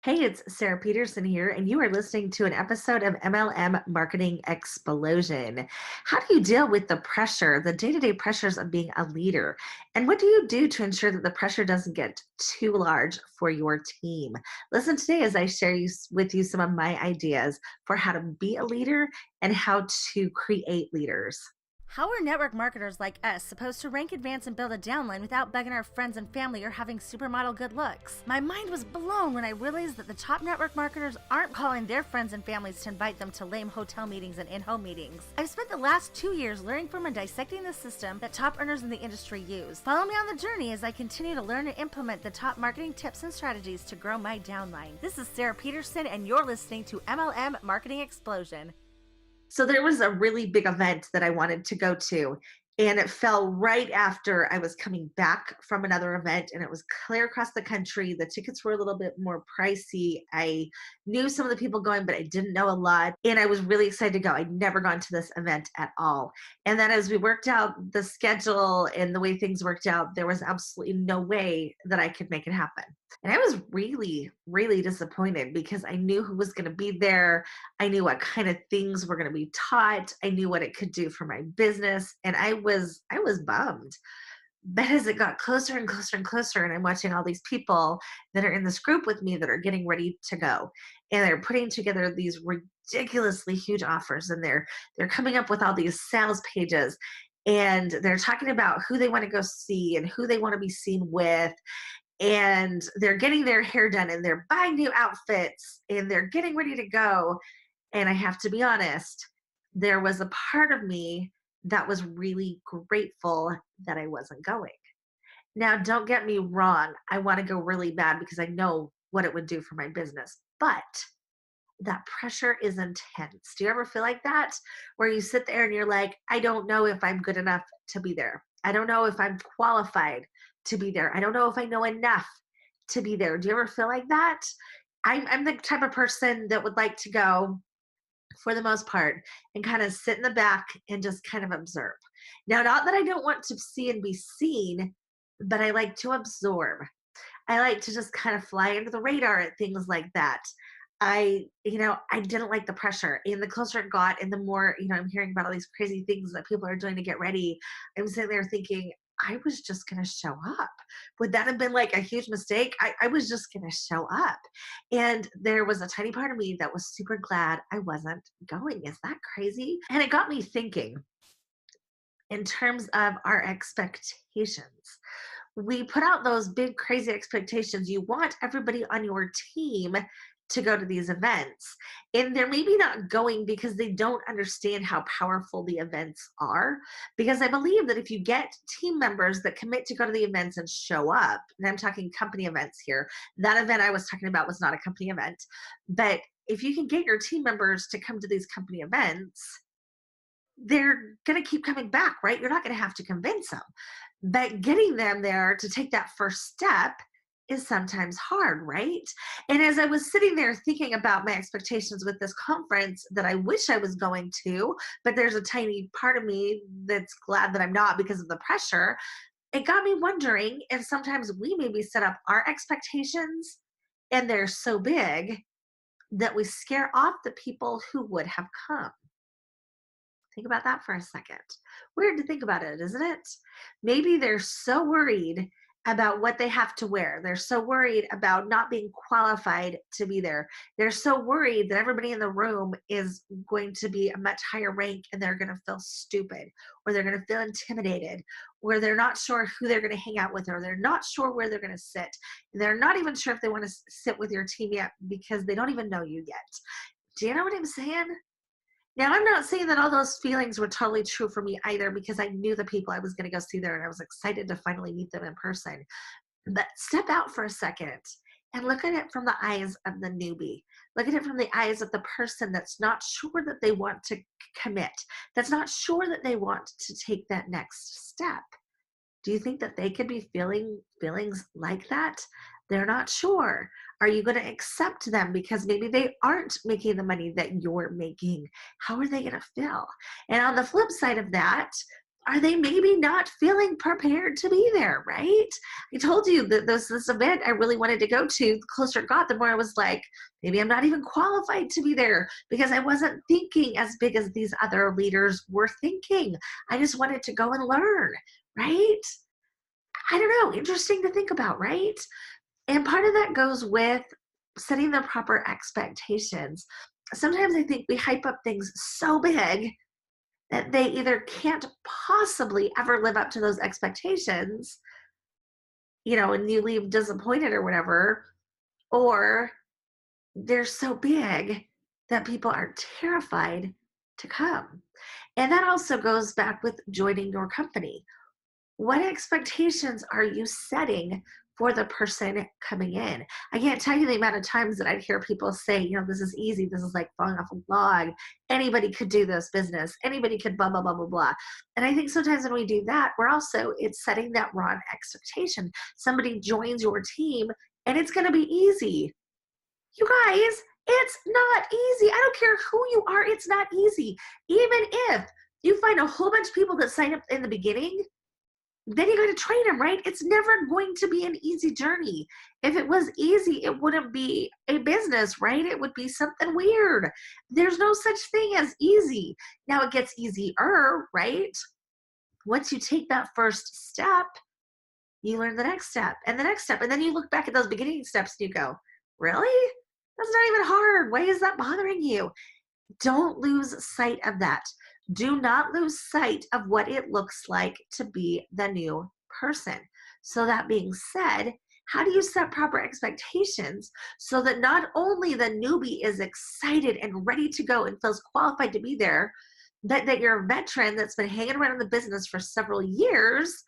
Hey, it's Sarah Peterson here, and you are listening to an episode of MLM Marketing Explosion. How do you deal with the pressure, the day to day pressures of being a leader? And what do you do to ensure that the pressure doesn't get too large for your team? Listen today as I share with you some of my ideas for how to be a leader and how to create leaders. How are network marketers like us supposed to rank, advance, and build a downline without begging our friends and family or having supermodel good looks? My mind was blown when I realized that the top network marketers aren't calling their friends and families to invite them to lame hotel meetings and in-home meetings. I've spent the last 2 years learning from and dissecting the system that top earners in the industry use. Follow me on the journey as I continue to learn and implement the top marketing tips and strategies to grow my downline. This is Sarah Peterson, and you're listening to MLM Marketing Explosion. So there was a really big event that I wanted to go to, and it fell right after I was coming back from another event, and it was clear across the country. The tickets were a little bit more pricey. I knew some of the people going, but I didn't know a lot, and I was really excited to go. I'd never gone to this event at all. And then as we worked out the schedule and the way things worked out, there was absolutely no way that I could make it happen. And I was really, really disappointed because I knew who was going to be there. I knew what kind of things were going to be taught. I knew what it could do for my business, and I was bummed. But as it got closer and closer and closer, and I'm watching all these people that are in this group with me that are getting ready to go, and they're putting together these ridiculously huge offers, and they're coming up with all these sales pages, and they're talking about who they want to go see and who they want to be seen with, and they're getting their hair done and they're buying new outfits and they're getting ready to go. And I have to be honest, there was a part of me that was really grateful that I wasn't going. Now, don't get me wrong, I want to go really bad because I know what it would do for my business, but that pressure is intense. Do you ever feel like that? Where you sit there and you're like, I don't know if I'm good enough to be there. I don't know if I'm qualified to be there. I don't know if I know enough to be there. Do you ever feel like that? I'm the type of person that would like to go for the most part and kind of sit in the back and just kind of observe. Now, not that I don't want to see and be seen, but I like to absorb. I like to just kind of fly under the radar at things like that. I didn't like the pressure. And the closer it got, and the more, I'm hearing about all these crazy things that people are doing to get ready, I'm sitting there thinking, I was just going to show up. Would that have been like a huge mistake? I was just going to show up. And there was a tiny part of me that was super glad I wasn't going. Is that crazy? And it got me thinking in terms of our expectations. We put out those big, crazy expectations. You want everybody on your team to go to these events. And they're maybe not going because they don't understand how powerful the events are. Because I believe that if you get team members that commit to go to the events and show up, and I'm talking company events here, that event I was talking about was not a company event. But if you can get your team members to come to these company events, they're going to keep coming back, right? You're not going to have to convince them. But getting them there to take that first step is sometimes hard, right? And as I was sitting there thinking about my expectations with this conference that I wish I was going to, but there's a tiny part of me that's glad that I'm not because of the pressure, it got me wondering if sometimes we maybe set up our expectations and they're so big that we scare off the people who would have come. Think about that for a second. Weird to think about it, isn't it? Maybe they're so worried about what they have to wear. They're so worried about not being qualified to be there. They're so worried that everybody in the room is going to be a much higher rank and they're going to feel stupid, or they're going to feel intimidated, or they're not sure who they're going to hang out with, or they're not sure where they're going to sit. They're not even sure if they want to sit with your team yet because they don't even know you yet. Do you know what I'm saying? Now, I'm not saying that all those feelings were totally true for me either, because I knew the people I was going to go see there and I was excited to finally meet them in person. But step out for a second and look at it from the eyes of the newbie. Look at it from the eyes of the person that's not sure that they want to commit, that's not sure that they want to take that next step. Do you think that they could be feeling feelings like that? They're not sure. Are you going to accept them because maybe they aren't making the money that you're making? How are they going to feel? And on the flip side of that, are they maybe not feeling prepared to be there, right? I told you that this event I really wanted to go to, the closer it got, the more I was like, maybe I'm not even qualified to be there because I wasn't thinking as big as these other leaders were thinking. I just wanted to go and learn, right? I don't know, interesting to think about, right? And part of that goes with setting the proper expectations. Sometimes I think we hype up things so big that they either can't possibly ever live up to those expectations, and you leave disappointed or whatever, or they're so big that people are terrified to come. And that also goes back with joining your company. What expectations are you setting for the person coming in? I can't tell you the amount of times that I'd hear people say, this is easy. This is like falling off a log. Anybody could do this business. Anybody could blah, blah, blah, blah, blah. And I think sometimes when we do that, it's setting that wrong expectation. Somebody joins your team and it's going to be easy. You guys, it's not easy. I don't care who you are. It's not easy. Even if you find a whole bunch of people that sign up in the beginning, then you got to train them, right? It's never going to be an easy journey. If it was easy, it wouldn't be a business, right? It would be something weird. There's no such thing as easy. Now it gets easier, right? Once you take that first step, you learn the next step and the next step. And then you look back at those beginning steps and you go, really? That's not even hard. Why is that bothering you? Don't lose sight of that. Do not lose sight of what it looks like to be the new person. So that being said, how do you set proper expectations so that not only the newbie is excited and ready to go and feels qualified to be there, but that your veteran that's been hanging around in the business for several years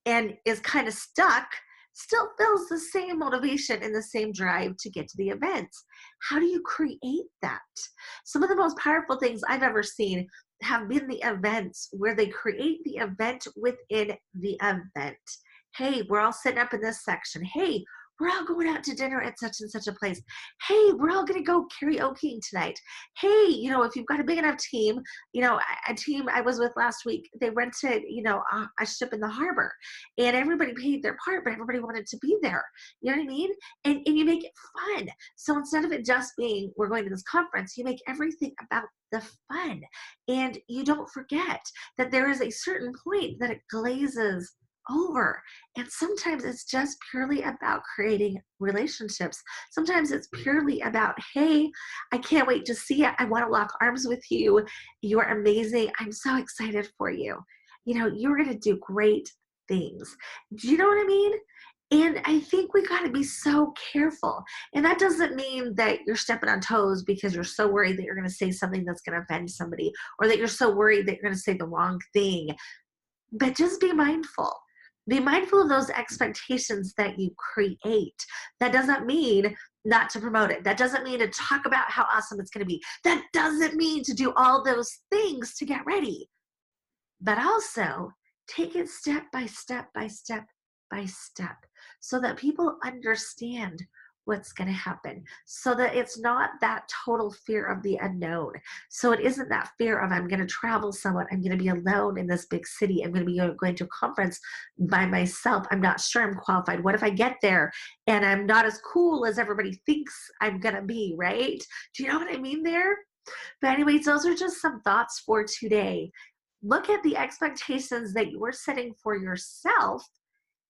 and is kind of stuck still feels the same motivation and the same drive to get to the events. How do you create that? Some of the most powerful things I've ever seen have been the events where they create the event within the event. Hey, we're all sitting up in this section. Hey, we're all going out to dinner at such and such a place. Hey, we're all going to go karaoke tonight. Hey, if you've got a big enough team, a team I was with last week, they rented, a ship in the harbor and everybody paid their part, but everybody wanted to be there. You know what I mean? And you make it fun. So instead of it just being, we're going to this conference, you make everything about the fun. And you don't forget that there is a certain point that it glazes over. And sometimes it's just purely about creating relationships. Sometimes it's purely about, hey, I can't wait to see it. I want to lock arms with you. You're amazing. I'm so excited for you. You're going to do great things. Do you know what I mean? And I think we got to be so careful. And that doesn't mean that you're stepping on toes because you're so worried that you're going to say something that's going to offend somebody, or that you're so worried that you're going to say the wrong thing. But just be mindful. Be mindful of those expectations that you create. That doesn't mean not to promote it. That doesn't mean to talk about how awesome it's going to be. That doesn't mean to do all those things to get ready. But also take it step by step by step by step so that people understand what's going to happen, so that it's not that total fear of the unknown. So it isn't that fear of, I'm going to travel somewhere, I'm going to be alone in this big city, I'm going to be going to a conference by myself, I'm not sure I'm qualified. What if I get there and I'm not as cool as everybody thinks I'm going to be, right? Do you know what I mean there? But anyways, those are just some thoughts for today. Look at the expectations that you are setting for yourself,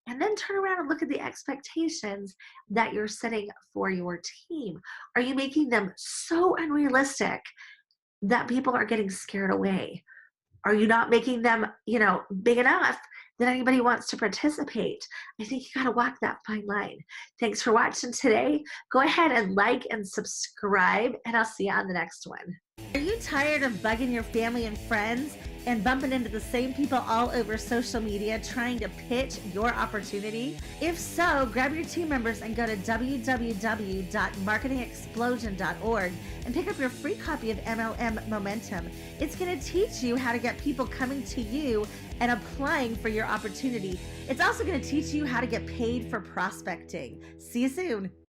and then turn around and look at the expectations that you're setting for your team. Are you making them so unrealistic that people are getting scared away? Are you not making them, big enough that anybody wants to participate? I think you got to walk that fine line. Thanks for watching today. Go ahead and like and subscribe, and I'll see you on the next one. Are you tired of bugging your family and friends and bumping into the same people all over social media trying to pitch your opportunity? If so, grab your team members and go to www.marketingexplosion.org and pick up your free copy of MLM Momentum. It's going to teach you how to get people coming to you and applying for your opportunity. It's also going to teach you how to get paid for prospecting. See you soon.